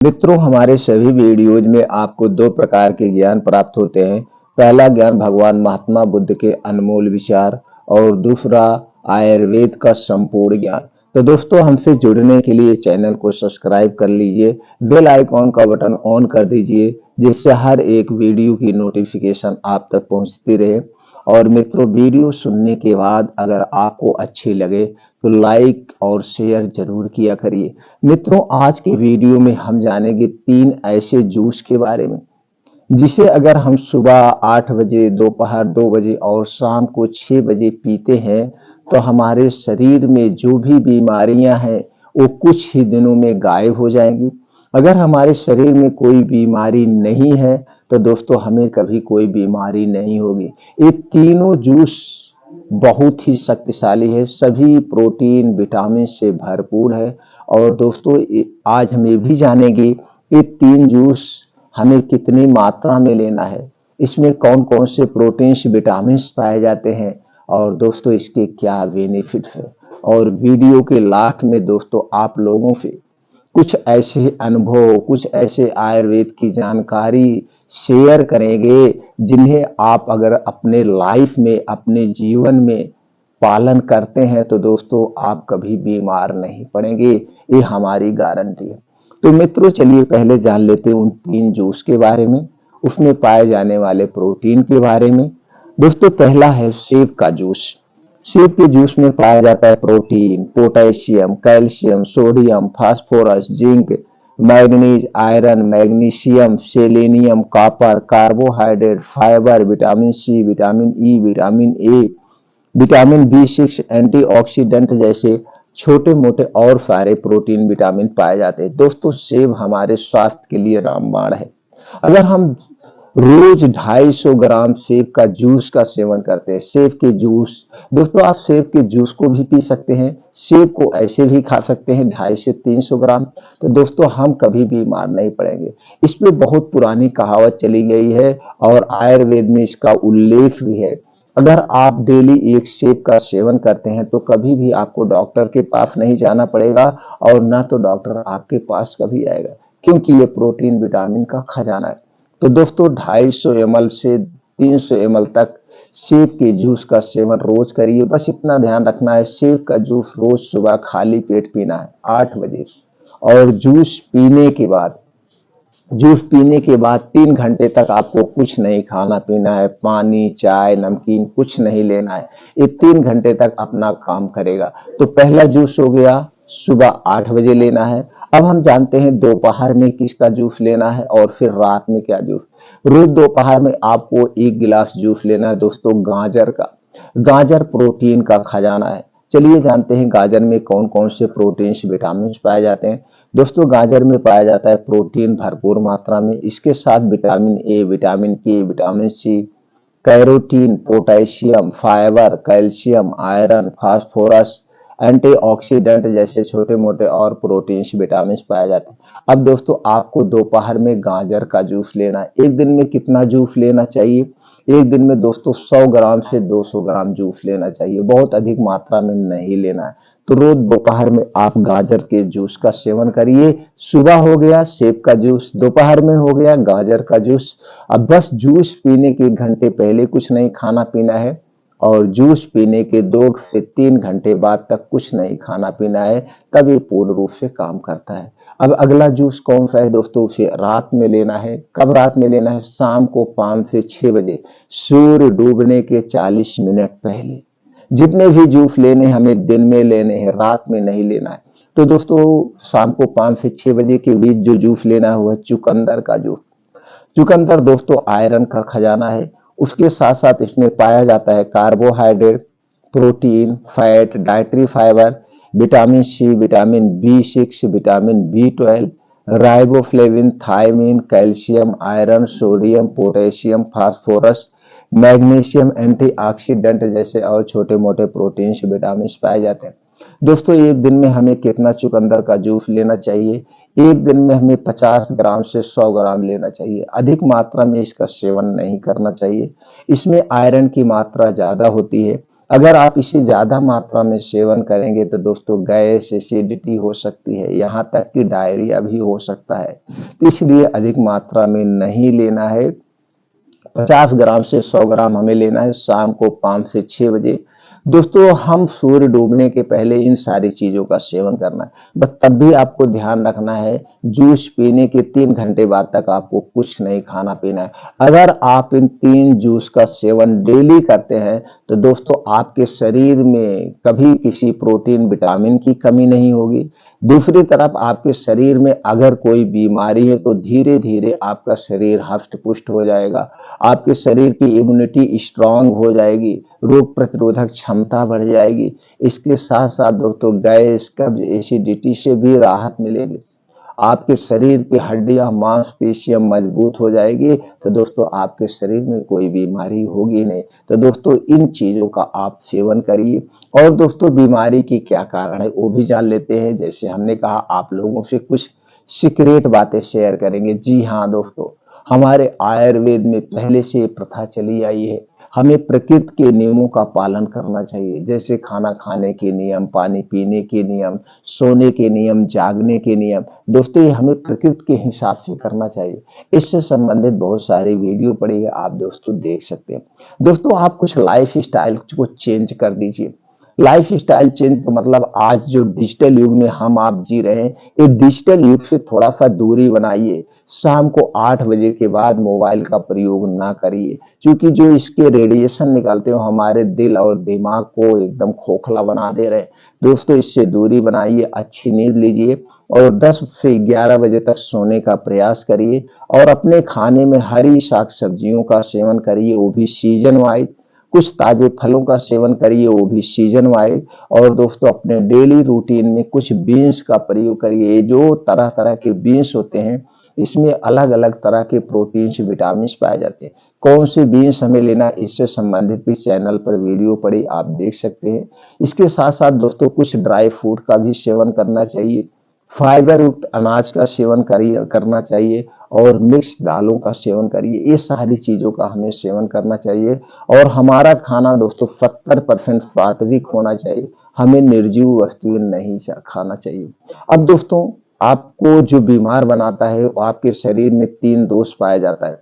मित्रों, हमारे सभी वीडियोज में आपको दो प्रकार के ज्ञान प्राप्त होते हैं। पहला ज्ञान भगवान महात्मा बुद्ध के अनमोल विचार और दूसरा आयुर्वेद का संपूर्ण ज्ञान। तो दोस्तों, हमसे जुड़ने के लिए चैनल को सब्सक्राइब कर लीजिए, बेल आइकॉन का बटन ऑन कर दीजिए, जिससे हर एक वीडियो की नोटिफिकेशन आप तक पहुंचती रहे। और मित्रों, वीडियो सुनने के बाद अगर आपको अच्छी लगे तो लाइक और शेयर जरूर किया करिए। मित्रों, आज के वीडियो में हम जानेंगे 3 ऐसे जूस के बारे में जिसे अगर हम सुबह 8 बजे, दोपहर 2 बजे और शाम को 6 बजे पीते हैं तो हमारे शरीर में जो भी बीमारियां हैं वो कुछ ही दिनों में गायब हो जाएंगी। अगर हमारे शरीर में कोई बीमारी नहीं है तो दोस्तों हमें कभी कोई बीमारी नहीं होगी। ये तीनों जूस बहुत ही शक्तिशाली है, सभी प्रोटीन विटामिन से भरपूर है। और दोस्तों, आज हम ये भी जानेंगे कि 3 जूस हमें कितनी मात्रा में लेना है, इसमें कौन कौन से प्रोटीन्स विटामिन पाए जाते हैं और दोस्तों इसके क्या बेनिफिट है। और वीडियो के लास्ट में दोस्तों आप लोगों से कुछ ऐसे अनुभव, कुछ ऐसे आयुर्वेद की जानकारी शेयर करेंगे जिन्हें आप अगर अपने लाइफ में, अपने जीवन में पालन करते हैं तो दोस्तों आप कभी बीमार नहीं पड़ेंगे, ये हमारी गारंटी है। तो मित्रों, चलिए पहले जान लेते हैं उन 3 जूस के बारे में, उसमें पाए जाने वाले प्रोटीन के बारे में। दोस्तों, पहला है सेब का जूस। सेब के जूस में पाया जाता है protein, potassium, calcium, sodium, phosphorus, zinc, manganese, iron, magnesium, selenium, copper, carbohydrate, fibre, vitamin C, vitamin E, vitamin A, vitamin B 6, antioxidant जैसे छोटे मोटे और सारे प्रोटीन विटामिन पाए जाते हैं। दोस्तों, सेब हमारे स्वास्थ्य के लिए रामबाण है। अगर हम रोज 250 ग्राम सेब का जूस का सेवन करते हैं, सेब के जूस, दोस्तों आप सेब के जूस को भी पी सकते हैं, सेब को ऐसे भी खा सकते हैं 250 से 300 ग्राम। तो दोस्तों हम कभी बीमार नहीं पड़ेंगे। इस पे बहुत पुरानी कहावत चली गई है और आयुर्वेद में इसका उल्लेख भी है। अगर आप डेली एक सेब का सेवन करते हैं तो कभी भी आपको डॉक्टर के पास नहीं जाना पड़ेगा और ना तो डॉक्टर आपके पास कभी आएगा, क्योंकि ये प्रोटीन विटामिन का खजाना है। तो दोस्तों 250 ml से 300 ml तक सेब के जूस का सेवन रोज करिए। बस इतना ध्यान रखना है, सेब का जूस रोज सुबह खाली पेट पीना है 8 बजे। और जूस पीने के बाद 3 घंटे तक आपको कुछ नहीं खाना पीना है, पानी, चाय, नमकीन कुछ नहीं लेना है। ये 3 घंटे तक अपना काम करेगा। तो पहला जूस हो गया, सुबह 8 बजे लेना है। अब हम जानते हैं दोपहर में किसका जूस लेना है और फिर रात में क्या जूस। रोज दोपहर में आपको 1 गिलास जूस लेना है दोस्तों गाजर का। गाजर प्रोटीन का खजाना है। चलिए जानते हैं गाजर में कौन कौन से प्रोटीन विटामिन पाए जाते हैं। दोस्तों, गाजर में पाया जाता है प्रोटीन भरपूर मात्रा में, इसके साथ vitamin A, vitamin K, vitamin C, carotene, potassium, fibre, calcium, iron, phosphorus, antioxidant जैसे छोटे मोटे और प्रोटीन विटामिन पाए जाते हैं। अब दोस्तों आपको दोपहर में गाजर का जूस लेना है। एक दिन में कितना जूस लेना चाहिए? एक दिन में दोस्तों 100 ग्राम से 200 ग्राम जूस लेना चाहिए, बहुत अधिक मात्रा में नहीं लेना है। तो रोज दोपहर में आप गाजर के जूस का सेवन करिए। सुबह हो गया सेब का जूस, दोपहर में हो गया गाजर का जूस। अब बस जूस पीने के 1 घंटे पहले कुछ नहीं खाना पीना है और जूस पीने के 2 से 3 घंटे बाद तक कुछ नहीं खाना पीना है, तब ये पूर्ण रूप से काम करता है। अब अगला जूस कौन सा है दोस्तों? उसे रात में लेना है। कब रात में लेना है? शाम को 5 से 6 बजे, सूर्य डूबने के 40 मिनट पहले। जितने भी जूस लेने हमें दिन में लेने हैं, रात में नहीं लेना है। तो दोस्तों शाम को 5 से 6 बजे के बीच जो जूस लेना हुआ चुकंदर का जूस। चुकंदर दोस्तों आयरन का खजाना है। उसके साथ साथ इसमें पाया जाता है carbohydrate, protein, fat, dietary fibre, vitamin C, vitamin B 6, vitamin B 12, riboflavin, thiamine, calcium, iron, sodium, potassium, phosphorus, magnesium, antioxidant जैसे और छोटे मोटे प्रोटीन विटामिन पाए जाते हैं। दोस्तों एक दिन में हमें कितना चुकंदर का जूस लेना चाहिए? एक दिन में हमें 50 ग्राम से 100 ग्राम लेना चाहिए। अधिक मात्रा में इसका सेवन नहीं करना चाहिए। इसमें आयरन की मात्रा ज्यादा होती है। अगर आप इसे ज्यादा मात्रा में सेवन करेंगे तो दोस्तों गैस, एसिडिटी हो सकती है, यहाँ तक कि डायरिया भी हो सकता है। तो इसलिए अधिक मात्रा में नहीं लेना है। 50 ग्राम से 100 ग्राम हमें लेना है शाम को 5 से 6 बजे। दोस्तों हम सूर्य डूबने के पहले इन सारी चीजों का सेवन करना है। बस तब भी आपको ध्यान रखना है, जूस पीने के 3 घंटे बाद तक आपको कुछ नहीं खाना पीना है। अगर आप इन 3 जूस का सेवन डेली करते हैं तो दोस्तों आपके शरीर में कभी किसी प्रोटीन विटामिन की कमी नहीं होगी। दूसरी तरफ आपके शरीर में अगर कोई बीमारी है तो धीरे धीरे आपका शरीर हष्ट पुष्ट हो जाएगा, आपके शरीर की इम्यूनिटी स्ट्रांग हो जाएगी, रोग प्रतिरोधक क्षमता बढ़ जाएगी। इसके साथ साथ दोस्तों गैस, कब्ज, एसिडिटी से भी राहत मिलेगी। आपके शरीर की हड्डियां, मांसपेशियां मजबूत हो जाएगी। तो दोस्तों आपके शरीर में कोई बीमारी होगी नहीं। तो दोस्तों इन चीजों का आप सेवन करिए। और दोस्तों बीमारी की क्या कारण है वो भी जान लेते हैं। जैसे हमने कहा आप लोगों से कुछ सीक्रेट बातें शेयर करेंगे। जी हाँ दोस्तों, हमारे आयुर्वेद में पहले से प्रथा चली आई है, हमें प्रकृति के नियमों का पालन करना चाहिए। जैसे खाना खाने के नियम, पानी पीने के नियम, सोने के नियम, जागने के नियम। दोस्तों ये हमें प्रकृति के हिसाब से करना चाहिए। इससे संबंधित बहुत सारी वीडियो पड़ी है, आप दोस्तों देख सकते हैं। दोस्तों आप कुछ लाइफ स्टाइल को चेंज कर दीजिए। लाइफ स्टाइल चेंज का मतलब आज जो डिजिटल युग में हम आप जी रहे हैं, ये डिजिटल युग से थोड़ा सा दूरी बनाइए। शाम को 8 बजे के बाद मोबाइल का प्रयोग ना करिए, क्योंकि जो इसके रेडिएशन निकलते हो हमारे दिल और दिमाग को एकदम खोखला बना दे रहे हैं। दोस्तों इससे दूरी बनाइए, अच्छी नींद लीजिए और 10 से 11 बजे तक सोने का प्रयास करिए। और अपने खाने में हरी साग सब्जियों का सेवन करिए, वो भी सीजन वाइज। कुछ ताजे फलों का सेवन करिए, वो भी सीजन वाइज। और दोस्तों अपने डेली रूटीन में कुछ बीन्स का प्रयोग करिए। जो तरह तरह के बीन्स होते हैं इसमें अलग अलग तरह के प्रोटीन्स, विटामिन पाए जाते हैं। कौन से बीन्स हमें लेना, इससे संबंधित भी चैनल पर वीडियो पड़ी, आप देख सकते हैं। इसके साथ साथ दोस्तों कुछ ड्राई फ्रूट का भी सेवन करना चाहिए, फाइबर युक्त अनाज का सेवन करिए करना चाहिए और मिक्स दालों का सेवन करिए। ये सारी चीजों का हमें सेवन करना चाहिए। और हमारा खाना दोस्तों 70% सात्विक होना चाहिए, हमें निर्जीव वस्तुएं नहीं खाना चाहिए। अब दोस्तों आपको जो बीमार बनाता है वो आपके शरीर में 3 दोष पाया जाता है,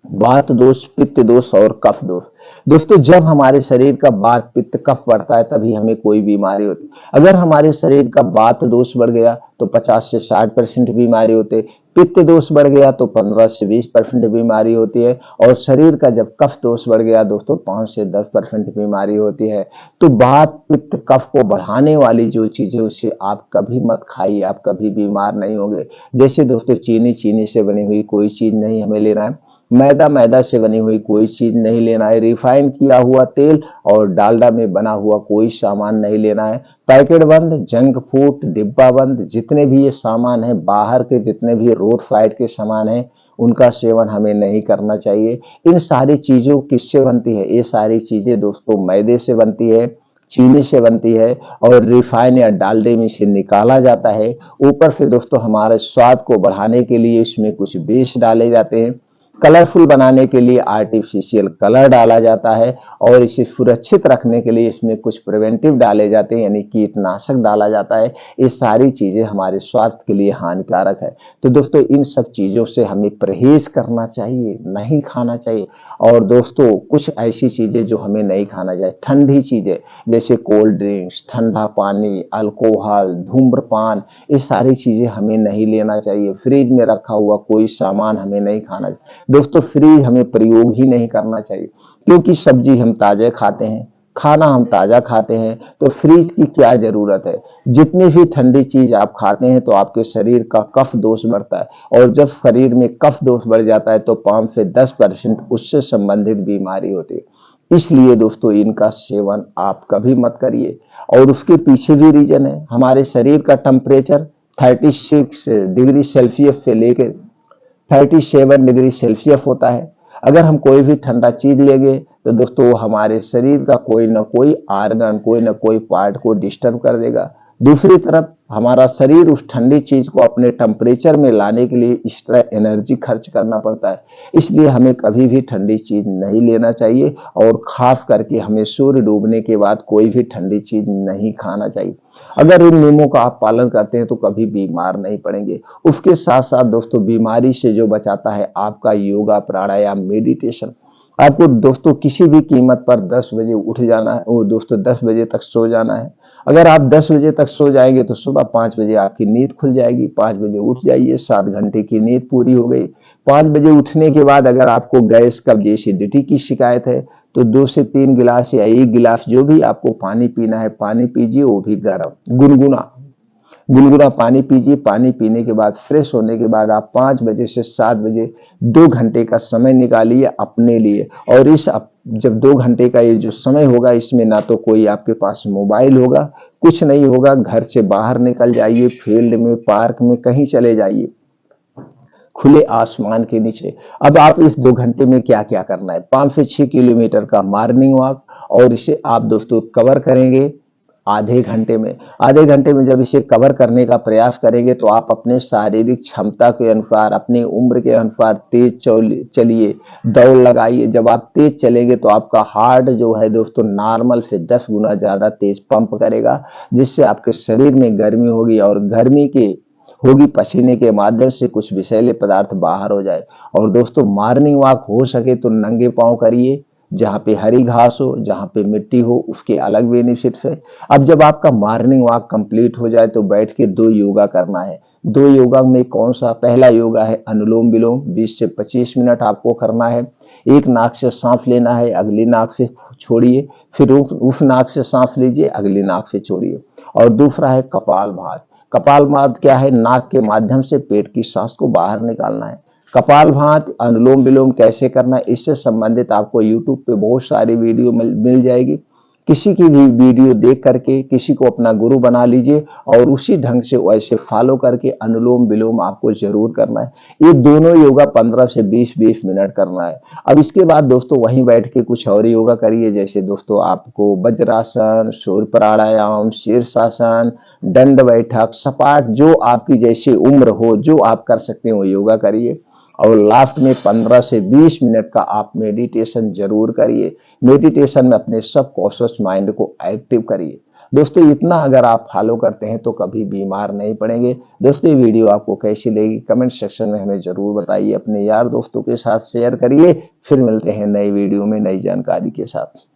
वात दोष, पित्त दोष और कफ दोष। दोस्तों जब हमारे शरीर का वात, पित्त, कफ बढ़ता है तभी हमें कोई बीमारी होती है। अगर हमारे शरीर का वात दोष बढ़ गया तो 50 से 60% बीमारी होती है, पित्त दोष बढ़ गया तो 15 से 20% बीमारी होती है, और शरीर का जब कफ दोष बढ़ गया दोस्तों 5 से 10% बीमारी होती है। तो वात, पित्त, कफ को बढ़ाने वाली जो चीजें उससे आप कभी मत खाइए, आप कभी बीमार नहीं होंगे। जैसे दोस्तों चीनी, चीनी से बनी हुई कोई चीज नहीं हमें लेना है। मैदा, मैदा से बनी हुई कोई चीज नहीं लेना है। रिफाइन किया हुआ तेल और डालडा में बना हुआ कोई सामान नहीं लेना है। पैकेट बंद, जंक फूड, डिब्बा बंद जितने भी ये सामान है, बाहर के जितने भी रोड साइड के सामान है, उनका सेवन हमें नहीं करना चाहिए। इन सारी चीजों किससे बनती है? ये सारी चीजें दोस्तों मैदे से बनती है, चीनी से बनती है और रिफाइन या डालडे में से निकाला जाता है। ऊपर से दोस्तों हमारे स्वाद को बढ़ाने के लिए इसमें कुछ बेस डाले जाते हैं, कलरफुल बनाने के लिए आर्टिफिशियल कलर डाला जाता है, और इसे सुरक्षित रखने के लिए इसमें कुछ प्रिवेंटिव डाले जाते हैं, यानी कीटनाशक डाला जाता है। ये सारी चीजें हमारे स्वास्थ्य के लिए हानिकारक है। तो दोस्तों इन सब चीजों से हमें परहेज करना चाहिए, नहीं खाना चाहिए। और दोस्तों कुछ ऐसी चीजें जो हमें नहीं खाना चाहिए, ठंडी चीजें जैसे कोल्ड ड्रिंक्स, ठंडा पानी, अल्कोहल, धूम्रपान, ये सारी चीजें हमें नहीं लेना चाहिए। फ्रिज में रखा हुआ कोई सामान हमें नहीं खाना चाहिए। दोस्तों फ्रीज हमें प्रयोग ही नहीं करना चाहिए, क्योंकि सब्जी हम ताजा खाते हैं, खाना हम ताजा खाते हैं, तो फ्रीज की क्या जरूरत है। जितनी भी ठंडी चीज आप खाते हैं तो आपके शरीर का कफ दोष बढ़ता है, और जब शरीर में कफ दोष बढ़ जाता है तो 5 से 10% उससे संबंधित बीमारी होती है। इसलिए दोस्तों इनका सेवन आप कभी मत करिए। और उसके पीछे भी रीजन है, हमारे शरीर का टेम्परेचर 36 डिग्री सेल्सियस से लेकर 37 डिग्री सेल्सियस होता है। अगर हम कोई भी ठंडा चीज लेंगे तो दोस्तों वो हमारे शरीर का कोई ना कोई आर्गन, कोई ना कोई पार्ट को डिस्टर्ब कर देगा। दूसरी तरफ हमारा शरीर उस ठंडी चीज को अपने टेम्परेचर में लाने के लिए एक्स्ट्रा एनर्जी खर्च करना पड़ता है। इसलिए हमें कभी भी ठंडी चीज नहीं लेना चाहिए और खास करके हमें सूर्य डूबने के बाद कोई भी ठंडी चीज नहीं खाना चाहिए। अगर इन नियमों का आप पालन करते हैं तो कभी बीमार नहीं पड़ेंगे। उसके साथ साथ दोस्तों बीमारी से जो बचाता है आपका योगा, प्राणायाम, मेडिटेशन। आपको दोस्तों किसी भी कीमत पर 10 बजे उठ जाना है, वो दोस्तों 10 बजे तक सो जाना है। अगर आप 10 बजे तक सो जाएंगे तो सुबह 5 बजे आपकी नींद खुल जाएगी। 5 बजे उठ जाइए, 7 घंटे की नींद पूरी हो गई। 5 बजे उठने के बाद अगर आपको गैस, कब्ज, एसिडिटी की शिकायत है तो 2 से 3 गिलास या 1 गिलास जो भी आपको पानी पीना है पानी पीजिए, वो भी गर्म गुनगुना गुनगुना पानी पीजिए। पानी पीने के बाद फ्रेश होने के बाद आप 5 बजे से 7 बजे 2 घंटे का समय निकालिए अपने लिए। और जब 2 घंटे का ये जो समय होगा इसमें ना तो कोई आपके पास मोबाइल होगा, कुछ नहीं होगा। घर से बाहर निकल जाइए, फील्ड में, पार्क में, कहीं चले जाइए खुले आसमान के नीचे। अब आप इस 2 घंटे में क्या क्या करना है, 5 से 6 किलोमीटर का मॉर्निंग वॉक, और इसे आप दोस्तों कवर करेंगे आधे घंटे में। आधे घंटे में जब इसे कवर करने का प्रयास करेंगे तो आप अपने शारीरिक क्षमता के अनुसार, अपनी उम्र के अनुसार तेज चलिए, दौड़ लगाइए। जब आप तेज चलेंगे तो आपका हार्ट जो है दोस्तों नॉर्मल से 10 गुना ज्यादा तेज पंप करेगा, जिससे आपके शरीर में गर्मी होगी, और गर्मी के होगी पसीने के माध्यम से कुछ विषैले पदार्थ बाहर हो जाए। और दोस्तों मॉर्निंग वॉक हो सके तो नंगे पांव करिए, जहाँ पे हरी घास हो, जहाँ पे मिट्टी हो, उसके अलग बेनिफिट्स है। अब जब आपका मॉर्निंग वॉक कंप्लीट हो जाए तो बैठ के 2 योगा करना है। 2 योगा में कौन सा? पहला योगा है अनुलोम विलोम, 20 से 25 मिनट आपको करना है। एक नाक से सांस लेना है, अगली नाक से छोड़िए, फिर उस नाक से सांस लीजिए, अगली नाक से छोड़िए। और दूसरा है कपालभाति। कपालभाति क्या है? नाक के माध्यम से पेट की सांस को बाहर निकालना है। कपालभाति, अनुलोम विलोम कैसे करना है, इससे संबंधित आपको यूट्यूब पे बहुत सारी वीडियो मिल जाएगी। किसी की भी वीडियो देख करके किसी को अपना गुरु बना लीजिए और उसी ढंग से वैसे फॉलो करके अनुलोम विलोम आपको जरूर करना है। ये दोनों योगा 15 से 20-20 मिनट करना है। अब इसके बाद दोस्तों वहीं बैठ के कुछ और योगा करिए, जैसे दोस्तों आपको वज्रासन, सूर्य प्राणायाम, शीर्षासन, दंड बैठक, सपाट, जो आपकी जैसी उम्र हो, जो आप कर सकते हो योगा करिए। और लास्ट में 15 से 20 मिनट का आप मेडिटेशन जरूर करिए। मेडिटेशन में अपने सब कॉन्शियस माइंड को एक्टिव करिए। दोस्तों इतना अगर आप फॉलो करते हैं तो कभी बीमार नहीं पड़ेंगे। दोस्तों ये वीडियो आपको कैसी लगी कमेंट सेक्शन में हमें जरूर बताइए, अपने यार दोस्तों के साथ शेयर करिए। फिर मिलते हैं नई वीडियो में नई जानकारी के साथ।